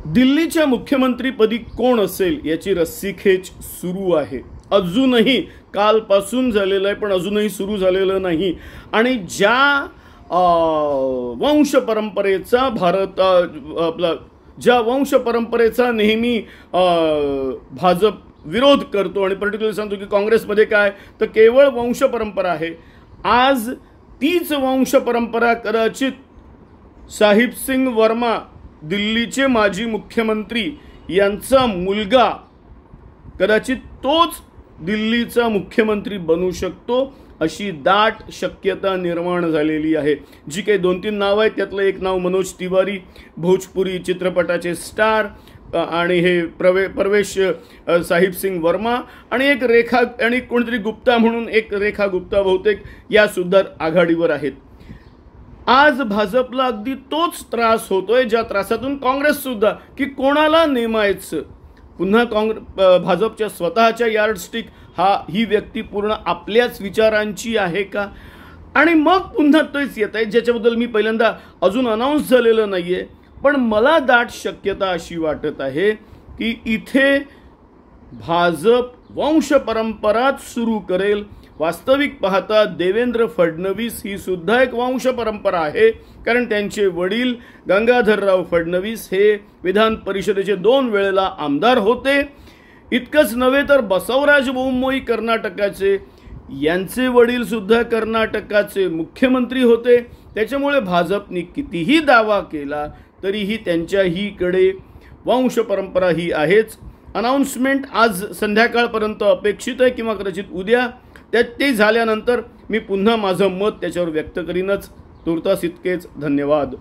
दिल्लीच्या मुख्यमंत्रीपदी कोण असेल याची रस्सीखेच सुरू आहे। अजूनही कालपासून झालेलं आहे, पण अजूनही सुरू झालेलं नाही। आणि ज्या वंश परंपरेचा ज्या वंश परंपरेचा नेहमी भाजप विरोध करतो, आणि पर्टिक्युलरली सांगतो की काँग्रेसमध्ये काय तर केवळ वंश परंपरा आहे। आज तीच वंश परंपरा कदाचित साहिब सिंग वर्मा, दिल्लीचे माजी मुख्यमंत्री यांचा मुलगा कदाचित तोच दिल्लीचा मुख्यमंत्री बनू शकतो, अशी दाट शक्यता निर्माण झालेली आहे। जी काही 2-3 नाव आहेत त्यातलं एक नाव मनोज तिवारी, भोजपुरी चित्रपटाचे स्टार, आणि हे परवेश साहिब सिंग वर्मा, आणि एक रेखा आणि कोणतरी गुप्ता म्हणून एक रेखा गुप्ता बहुतेक या सुद्धा आघाडीवर आहेत। आज भाजपला अगदी तोच त्रास होतोय ज्या त्रासातून काँग्रेस सुद्धा, की कोणाला नेमायचं। पुन्हा भाजपच्या स्वतःच्या यार्डस्टिक ही व्यक्ती पूर्ण आपल्याच विचारांची आहे का? आणि मग पुन्हा तेच येत आहे ज्याच्याबद्दल मी पहिल्यांदा अजून अनाउन्स झालेलं नाहीये, पण मला दाट शक्यता अशी वाटत आहे की इथे भाजप वंश परंपराच सुरू करेल। वास्तविक पाहता देवेंद्र फडणवीस ही सुद्धा एक वंश परंपरा आहे, कारण त्यांचे वडील गंगाधरराव फडणवीस हे विधान परिषदेचे 2 वेळेला आमदार होते। इतकंच नव्हे तर बसवराज बोम्मई कर्नाटकाचे, यांचे वडील सुद्धा कर्नाटकाचे मुख्यमंत्री होते। त्याच्यामुळे भाजपने कितीही दावा केला तरीही त्यांच्याहीकडे वंश परंपरा ही आहेच। अनाउन्समेंट आज संध्याकाळपर्यंत अपेक्षित आहे किंवा कदाचित उद्या। ते झाल्यानंतर मी पुन्हा माझं मत त्याच्यावर व्यक्त करीनच। तुर्तास इतकेच, धन्यवाद।